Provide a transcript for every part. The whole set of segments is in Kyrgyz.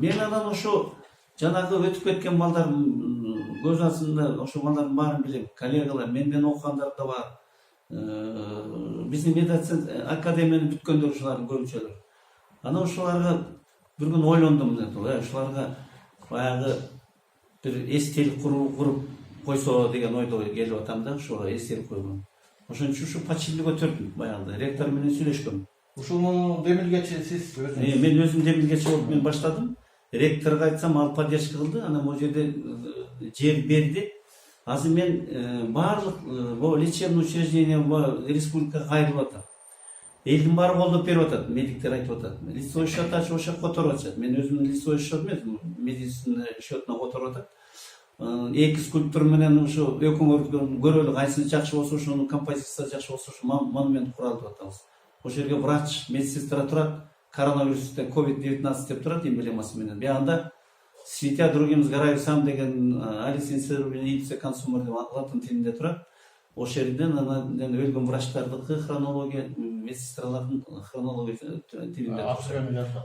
мен анан ошо жанагы өтүп кеткен балдар көз астында ошо балдардын баарын билем. Коллегалар менден окугандар да бар. Биздин медицина академияны бүткөндөр ушулардын көбүнчөлөр. Анан ушуларга bir gün ойлондум да, ушуларга баягы бир эстелик куруп койсо деген ойдо келип атам да, ошого эстелик койгон. Ошон үчүн ушу почтени көтөрдүм баягыда. Ректор менен сүйлөшкөм. Ушуну демилгечи сиз өзүңүз? Мен өзүм демилгечи болуп мен баштадым. Ректорго айтсам ал поддержка кылды. Анан могу жерде жер берди. Азыр мен баардык бул лечебный учреждение республикага кайрылып атат. Элдин баары колдоп берип атат, медиктер айтып атат. Лицевой счет ачып ошо которуп атышат. Мен өзүмдүн лицевой счет эмес, медицина счетуна которуп атат. Эки скульптор менен ушу өкмөттөн көрөлү кайсы жакшы болсо ошонун композициясы жакшы болсо ушу монумент куралы деп атабыз. Ошол жерге врач, медсестра турат, коронавирусте COVID-19 деп турат эмблемасы менен. Биягында светя другим сгораю сам деген Алисин Сервин консумер деп латын тилинде турат. Ошол жерден анан өлгөн врачтардыкы хронология, медсестралардын хронология тилинде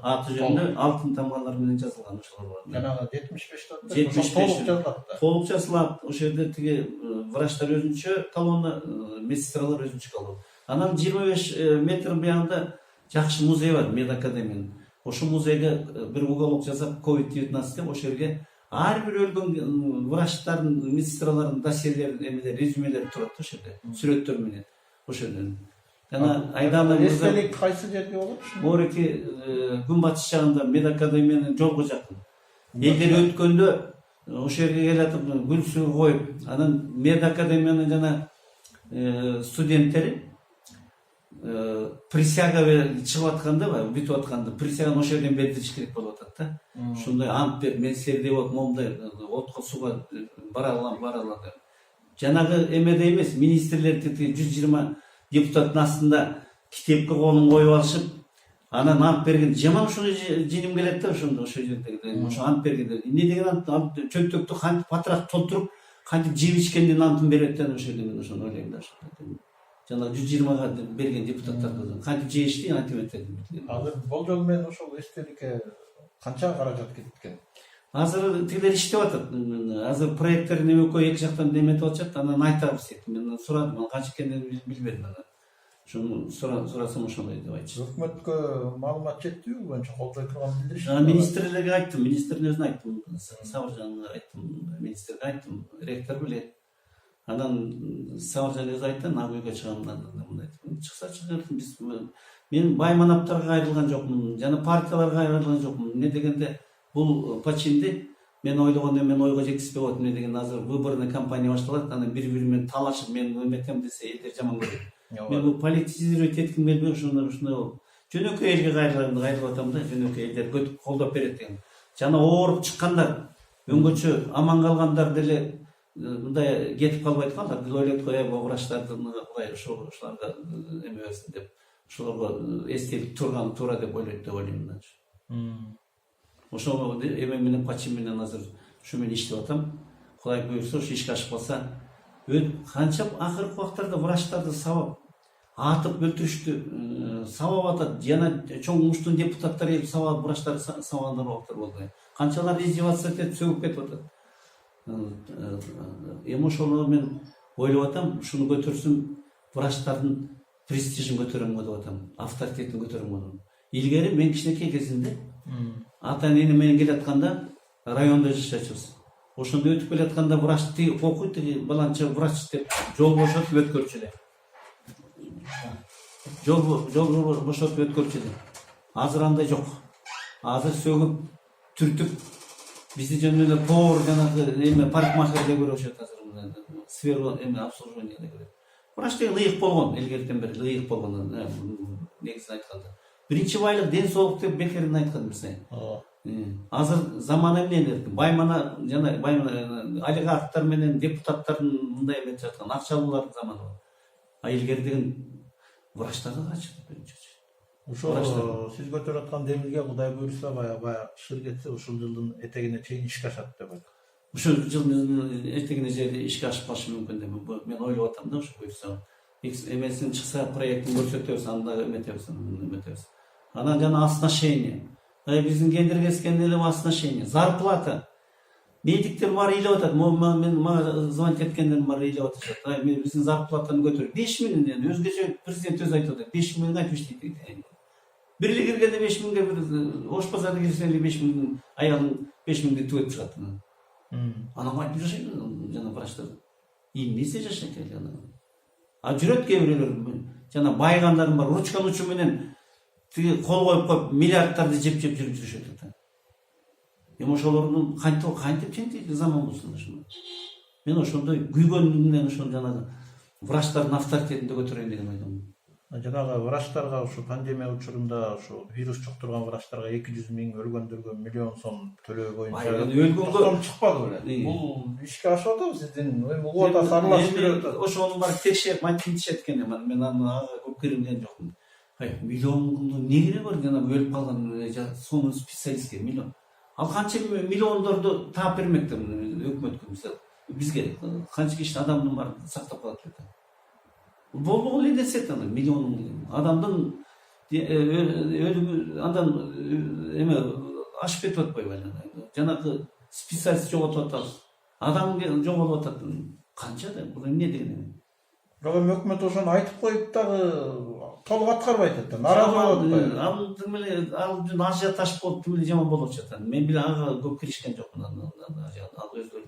аты жөнүндө алтын тамгалар менен жазылган ошолор бар. Жанагы 75 75 толук жазылат. Ошол жерде тиги врачтар өзүнчө талонда, медсестралар өзүнчө талон. Анан 25 метр биягында жакшы музей бар, медакадемиянын. Ошол музейге бир уголок жасап COVID-19 деп ошол жерге ар бир өлгөн врачтардын, медсестралардын досьелери, резюмелери турат ошол жерде, сүрөттөр менен. Ошол жерде. Жана Айдана эстелик кайсы жерде болот? Мореки күн батыш жагында медакадемиянын жолго жакын. Элдер өткөндө ошол жерге келатып гүл суу коюп, анан медакадемиянын жана студенттери присяга чыгып атканда, бүтүп атканда присяганы ошол жерден бердириш керек болуп атат да. Ушундай ант берип, мен силерде болуп момундай отко сууга бара алам деп. Жанагы эмеде эмес, министрлер 120 депутаттын астында китепке колун коюп алышып, анан ант берген, жаман ушуну жиним келет да ошондо ошол жерде. Ошо ант бергенде эмне деген ант, чөнтөктү кантип патрак толтуруп, кантип жеп ичкендин антын берет да ошол жерде мен ошону ойлойм да. Жана 120га берген депутаттарга кантип жешти, антип эткен. Азыр болжол менен ошол эстеликке канча каражат кеткен? Азыр тигилер иштеп атат. Азыр проекттер эки жактан неметип атышат, анан айтабыз дейт. Мен сурадым, канча экенин билбедим анан. Ошону сурасам ошондой деп айтышты. Өкмөткө маалымат жетпейби боюнча колдой турган билдиришти? Министрлерге айттым, министрдин өзүнө айттым, Сабыржанга айттым, министрге айттым, ректор билет. Анан Сабыржан өзү айтты, Нагуйга чыгамын мындай. Чыкса чыгырсың, биз мен бай манаптарга кайрылган жокмун, жана партияларга кайрылган жокмун. Эмне дегенде бул починди мен ойлогондой мен ойго жеткизбей коет. Эмне деген азыр выборный кампания башталат, анан бири-бири менен талашып мен эметем десе элдер жаман көрөт. Мен бул политизировать этким келбей ошондой болуп. Жөнөкөй элге кайрылып атам да, жөнөкөй элдер колдоп берет деген. Жана ооруп чыккандар, өңгөчө аман калгандар деле мындай кетип калбайт калдар. Биз ойлойт го, бул врачтардын Кудай ошоларга эмебесин деп, ошолорго эстелик турган туура деп ойлойт деп ойлойм мен. Ошол эме менен почин менен азыр ушу менен иштеп атам. Кудай буйрса ушу ишке ашып калса, канча акыркы убактарда врачтарды сабап, атып өлтүрүштү, сабап атат. Жана чоң муштун депутаттары келип сабап, врачтарды сабагандар убактар болду. Канчалар издеваться этип, сөгүп кетип атат. Эми ошону мен ойлоп атам, ушуну көтөрсүм, врачтардын престижин көтөрөм деп атам, авторитетин көтөрөм деп. Илгери мен кичинекей кезимде ата энем менен келатканда райондо жашачыбыз. Ошондо өтүп келатканда врачты окуйт, баланча врач деп жол бошотуп өткөрчү эле. Жол бошотуп өткөрчү эле. Азыр андай жок. Азыр сөгүп, түртүп, бизди жөн эле повар жанагы эме парикмахер деп көрүшөт азыр. Сфера эме обслуживание деп көрөт. Врач деген ыйык болгон, элгертен бери ыйык болгон, негизин айтканда. Биринчи байлык ден соолук деп бекерин айткан мисалы. Азыр заман эмне деп, баймана жана олигархтар менен депутаттардын мындай эметип жаткан акчалуулардын заманы бар. А илгери деген врачтарга качты. Ошо сиз көтөрүп аткан демилге Кудай буйрса баягы шыр кетсе ушул жылдын этегине чейин ишке ашат деп айтат. Ушул жылдын этегине чейин ишке ашып калышы мүмкүн деп мен ойлоп атам да, ушу буйрса. Эмесин чыкса проектин көрсөтөбүз, анда эметебиз. Анан жана оснащение. Биздин кендир кескен эле басына шейин зарплата. Медиктер бар ыйлап атат. Мага звонить эткендер бар ыйлап атышат. Биздин зарплатаны көтөр. 5 миң өзгөчө президент өзү айтып атат. 5 миң айтып иштейт. Бир эле киргенде 5 миңге бир ош базарына кирсең 5 миң аягың 5 миңди түгөтүп чыгат. Анан кантип жашайт жана врачтар? Эмнесе жашайт аны? Жүрөт кээ бирөөлөр жана байгандарым бар. Ручканын учу менен тиги кол коюп миллиардтарды жеп жүрүп жүрүшөт. Ошолордун кантип тентек заман болсун ошондо. Мен ошондой күйгөнүмдөн ошол жанагы врачтардын авторитетин көтөрөйүн деген ойдомун. Жанагы врачтарга ушу пандемия учурунда ушу вирус жуктурган врачтарга 200 миң, өлгөндөргө миллион сом төлөө боюнча өлгөнгө чыкпады беле. Бул ишке ашып атабы сиздин угуп атасыз, аралашып берип атасыз. Ошону бар текшерип мантип эткени мен ага көп кирилген жокмун. Миллионду эмне кереги бар жанагы өлүп калган сонун специалистке миллион. Ал канча миллиондорду таап бермекте өкмөткө мисалы. Бизге канча киши адамдын баарын сактап калат эле. Болбогон эле нерсе аны миллион адамдын өлүмү андан эме ашып кетип атпайбы жанагы специалист жоготуп атабыз. Адам жоголуп атат. Канча да бул эмне деген? Бирок эми өкмөт ошону айтып коюп дагы толук аткарбайт атат. Наразы болуп атпайбы? Ал тимеле ал жүн ажиотаж болуп тимеле жаман болуп жатат. Мен биле ага көп киришкен жокмун ал өздөрү